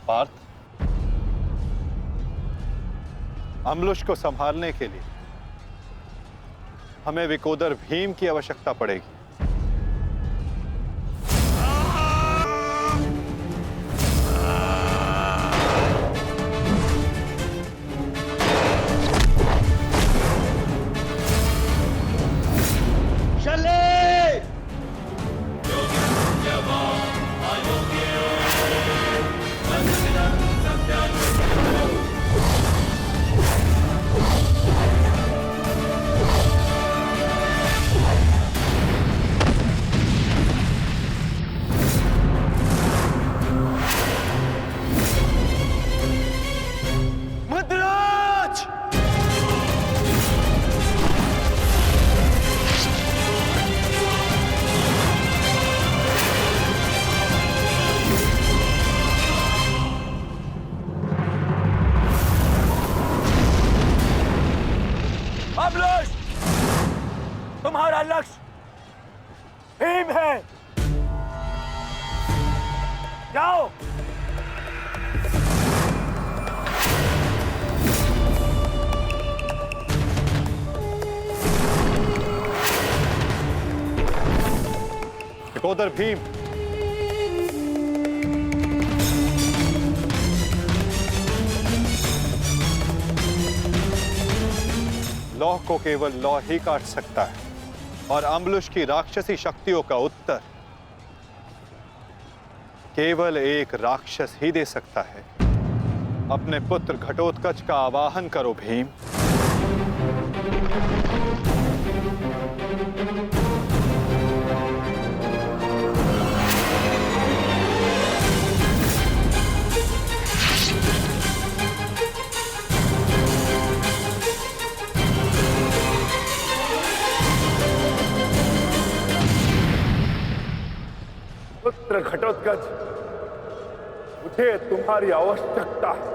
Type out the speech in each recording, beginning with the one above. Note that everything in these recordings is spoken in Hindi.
पार्थ, अम्लुष को संभालने के लिए हमें विकोदर भीम की आवश्यकता पड़ेगी। तुम्हारा लक्ष्य भीम है। जाओ। विकोदर भीम, लौह को केवल लौह ही काट सकता है और अम्लुष की राक्षसी शक्तियों का उत्तर केवल एक राक्षस ही दे सकता है। अपने पुत्र घटोत्कच का आवाहन करो भीम। पुत्र घटोत्कच, मुझे तुम्हारी आवश्यकता है।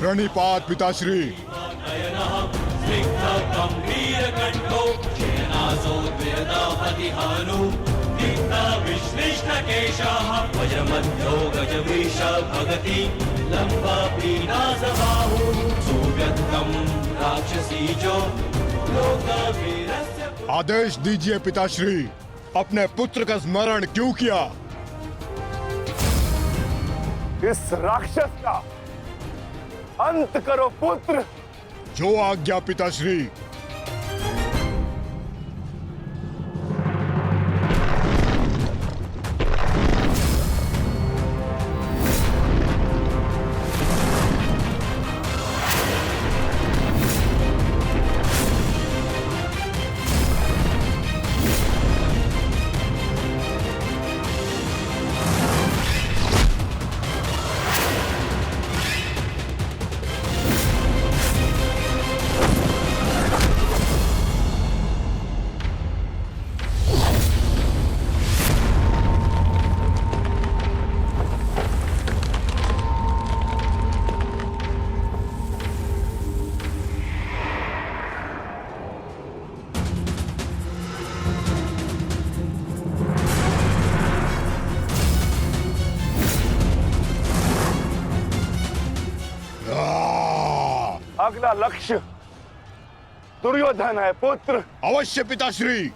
प्रणिपात पिताश्री। आदेश दीजिए पिताश्री, अपने पुत्र का स्मरण क्यों किया? इस राक्षस का अंत करो पुत्र। जो आज्ञा पिताश्री। अगला लक्ष्य दुर्योधन है पुत्र। अवश्य पिताश्री।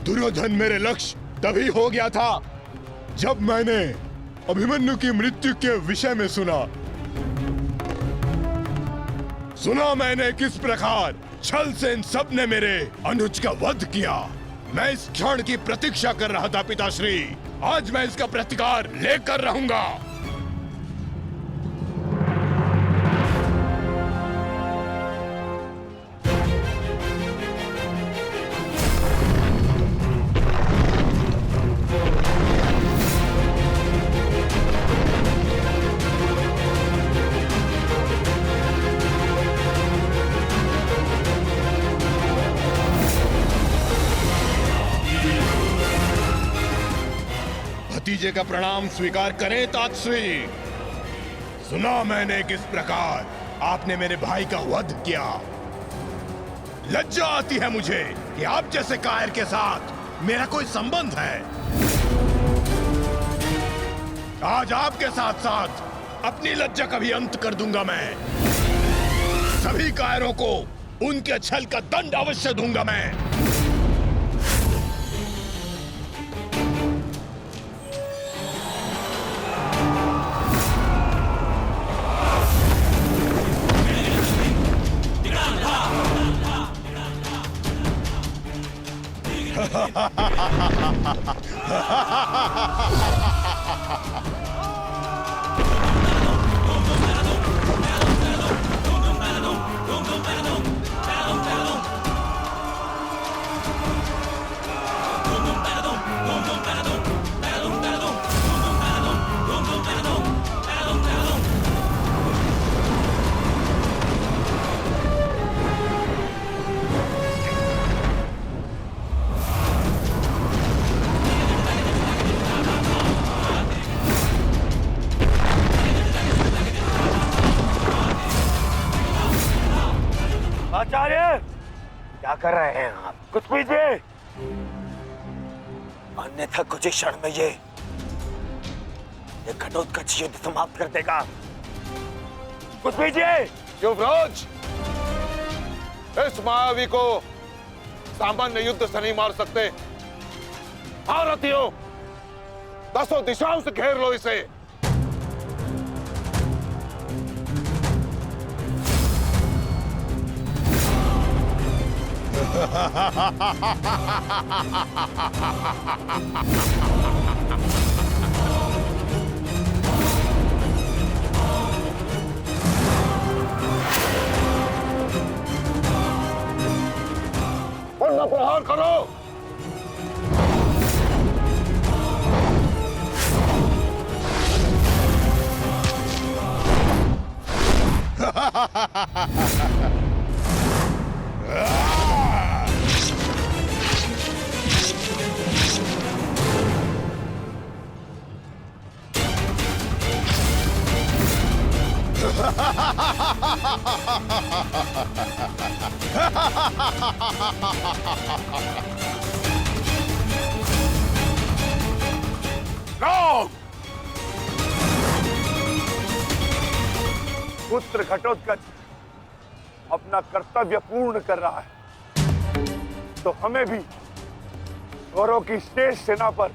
दुर्योधन मेरे लक्ष्य तभी हो गया था जब मैंने अभिमन्यु की मृत्यु के विषय में सुना मैंने किस प्रकार छल से इन सब ने मेरे अनुज का वध किया। मैं इस क्षण की प्रतीक्षा कर रहा था पिताश्री। आज मैं इसका प्रतिकार लेकर रहूंगा। भतीजे का प्रणाम स्वीकार करें तातश्री। सुना मैंने किस प्रकार आपने मेरे भाई का वध किया। लज्जा आती है मुझे कि आप जैसे कायर के साथ मेरा कोई संबंध है। आज आपके साथ साथ अपनी लज्जा का भी अंत कर दूंगा। मैं सभी कायरों को उनके छल का दंड अवश्य दूंगा। मैं आचार्य, क्या कर रहे हैं आप? कुछ पीजिए, अन्यथा कुछ ही क्षण में ये घटोत्कच युद्ध समाप्त कर देगा। कुछ पीजिए। युवराज, इस मायावी को सामान्य युद्ध से नहीं मार सकते। भारतीयों, 10 दिशाओं से घेर लो इसे। उनका प्रहार करो। पुत्र घटोत्कच अपना कर्तव्य पूर्ण कर रहा है, तो हमें भी कौरवों की शेष सेना पर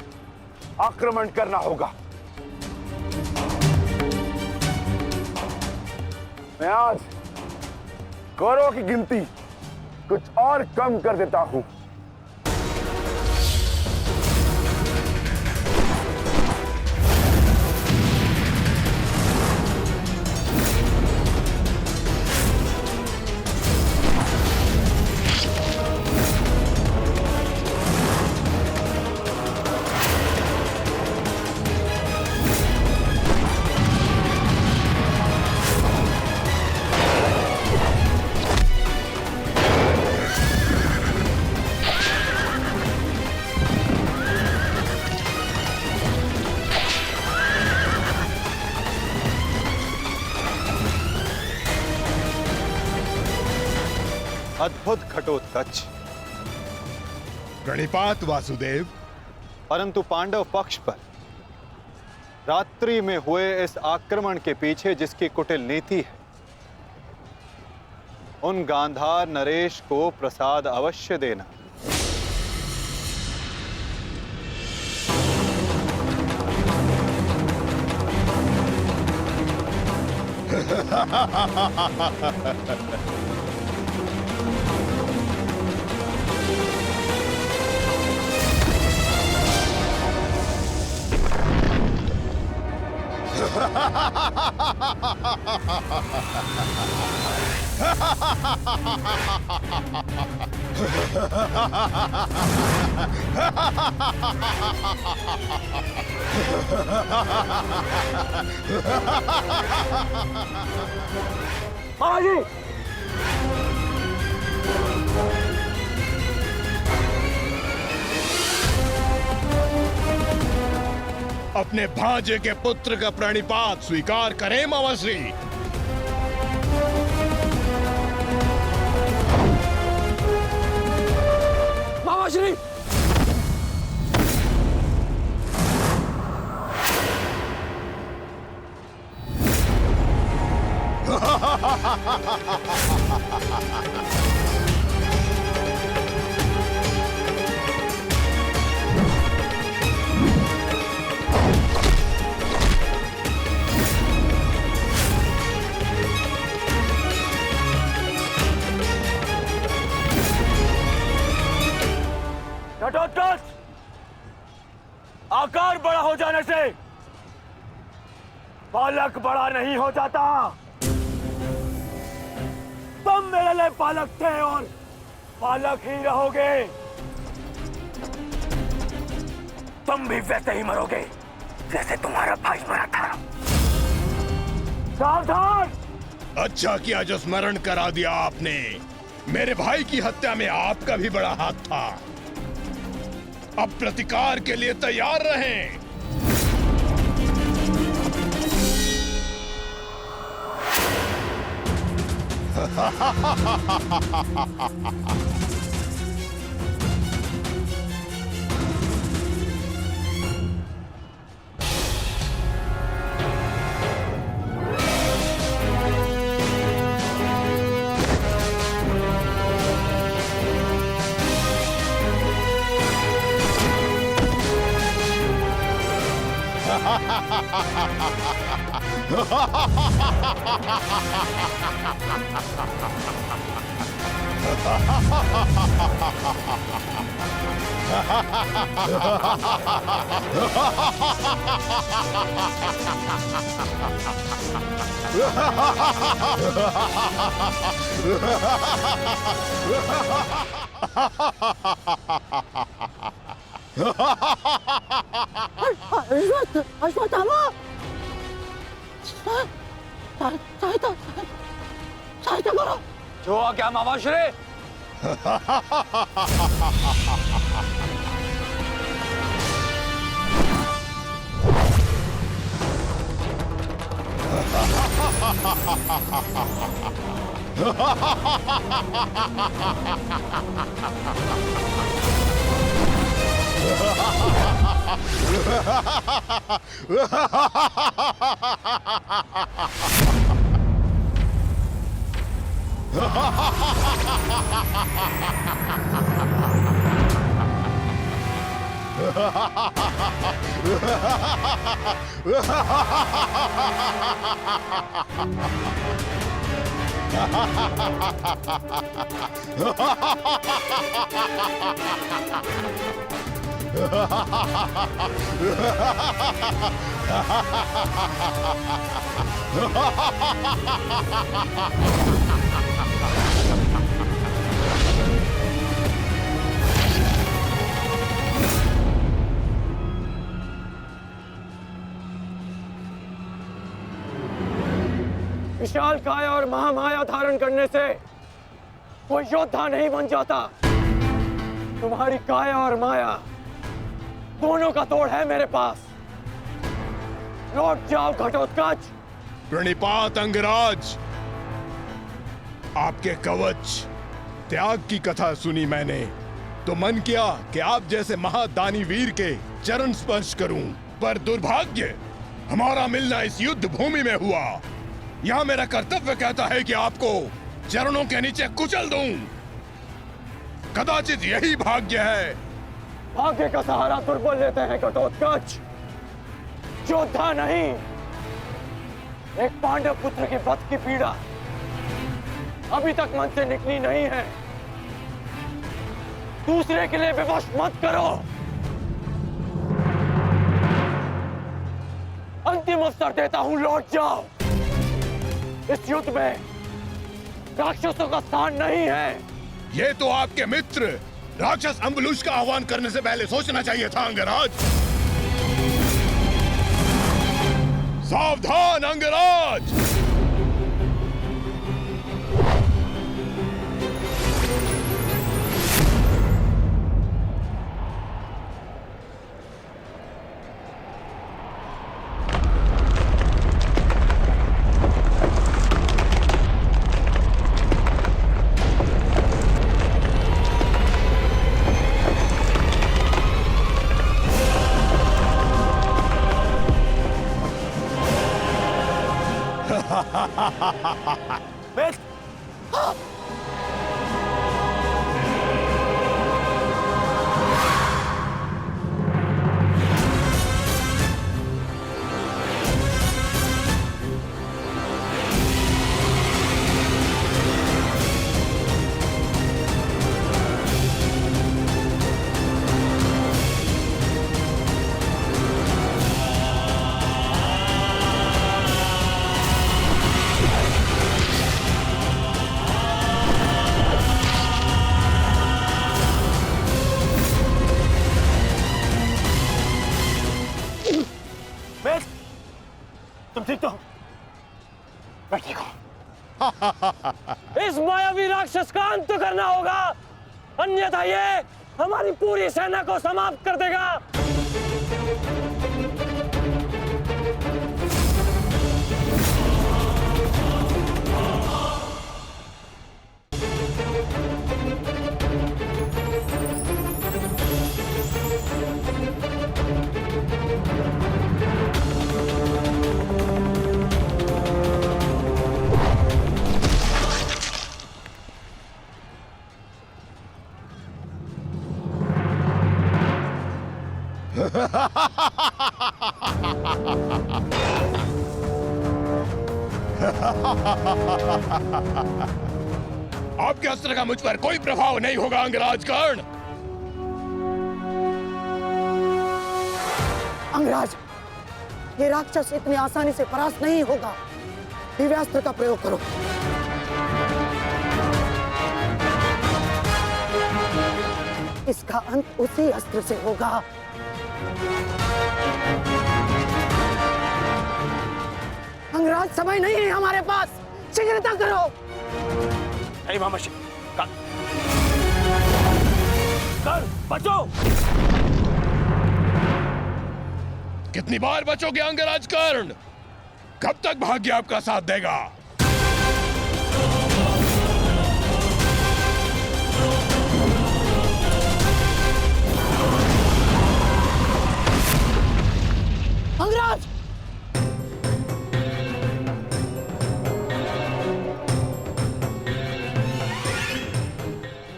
आक्रमण करना होगा। मैं आज कौरवों की गिनती कुछ और कम कर देता हूं। अद्भुत घटोत्कच। प्रणिपात वासुदेव। परंतु पांडव पक्ष पर रात्रि में हुए इस आक्रमण के पीछे जिसकी कुटिल नीति है, उन गांधार नरेश को प्रसाद अवश्य देना। मामा जी, अपने भांजे के पुत्र का प्रणिपात स्वीकार करें मामाश्री। मामाश्री, घटोत्कच, आकार बड़ा हो जाने से पालक बड़ा नहीं हो जाता। तुम मेरे लिए पालक थे और पालक ही रहोगे। तुम भी वैसे ही मरोगे जैसे तुम्हारा भाई मरा था। सावधान! अच्छा किया जो स्मरण करा दिया आपने। मेरे भाई की हत्या में आपका भी बड़ा हाथ था। अब प्रतिकार के लिए तैयार रहें। अश्वत्थामा! सहायता करो। जो आ गया मामाश्री। विशाल काया और महामाया धारण करने से कोई योद्धा नहीं बन जाता। तुम्हारी काया और माया दोनों का तोड़ है मेरे पास। लौट जाओ घटोत्कच। प्रणिपात अंगराज। आपके कवच त्याग की कथा सुनी मैंने तो मन किया कि आप जैसे महादानी वीर के चरण स्पर्श करूं, पर दुर्भाग्य हमारा मिलना इस युद्ध भूमि में हुआ। यहाँ मेरा कर्तव्य कहता है कि आपको चरणों के नीचे कुचल दूं। कदाचित यही भाग्य है। भाग्य का सहारा दुर्बल लेते हैं घटोत्कच, योद्धा नहीं। एक पांडव पुत्र के वध की पीड़ा अभी तक मन से निकली नहीं है। दूसरे के लिए विवश मत करो। अंतिम अवसर देता हूं, लौट जाओ। इस युद्ध में राक्षसों का स्थान नहीं है। ये तो आपके मित्र राक्षस अम्बुलुष का आह्वान करने से पहले सोचना चाहिए था अंगराज। सावधान अंगराज। तुम ठीक तो हो? मैं ठीक हूं। इस मायावी राक्षस का अंत करना होगा, अन्यथा ये हमारी पूरी सेना को समाप्त कर देगा। आपके अस्त्र का मुझ पर कोई प्रभाव नहीं होगा अंगराज कर्ण। अंगराज, ये राक्षस इतनी आसानी से परास्त नहीं होगा। दिव्यास्त्र का प्रयोग करो। इसका अंत उसी अस्त्र से होगा। अंगराज, समय नहीं है हमारे पास, शीघ्रता करो। कर बचो। कितनी बार बचोगे अंगराज कर्ण? कब तक भाग्य आपका साथ देगा? अंगराज,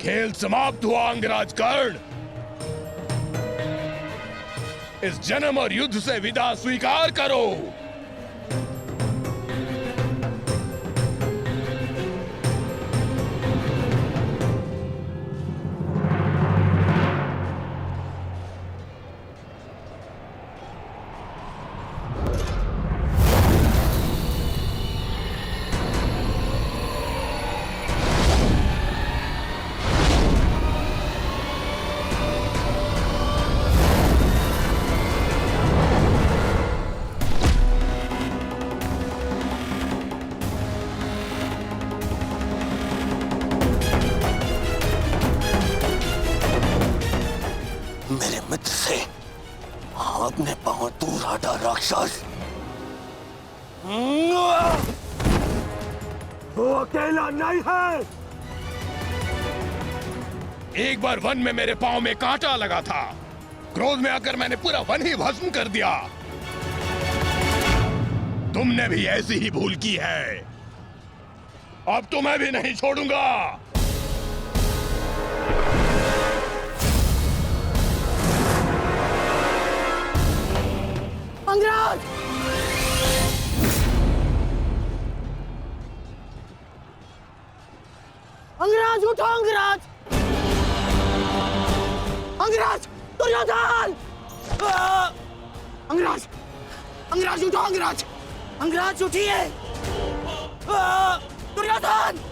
खेल समाप्त हुआ अंगराज कर्ण। इस जन्म और युद्ध से विदा स्वीकार करो। मेरे मित्र से अपने पांव दूर हटा राक्षस। वो अकेला नहीं है। एक बार वन में मेरे पांव में कांटा लगा था। क्रोध में आकर मैंने पूरा वन ही भस्म कर दिया। तुमने भी ऐसी ही भूल की है। अब तो मैं भी नहीं छोड़ूंगा। अंगराज, अंगराज उठो अंगराज! अंगराज! दुर्योधन! अंगराज! अंगराज उठो अंगराज! अंगराज उठिए! दुर्योधन!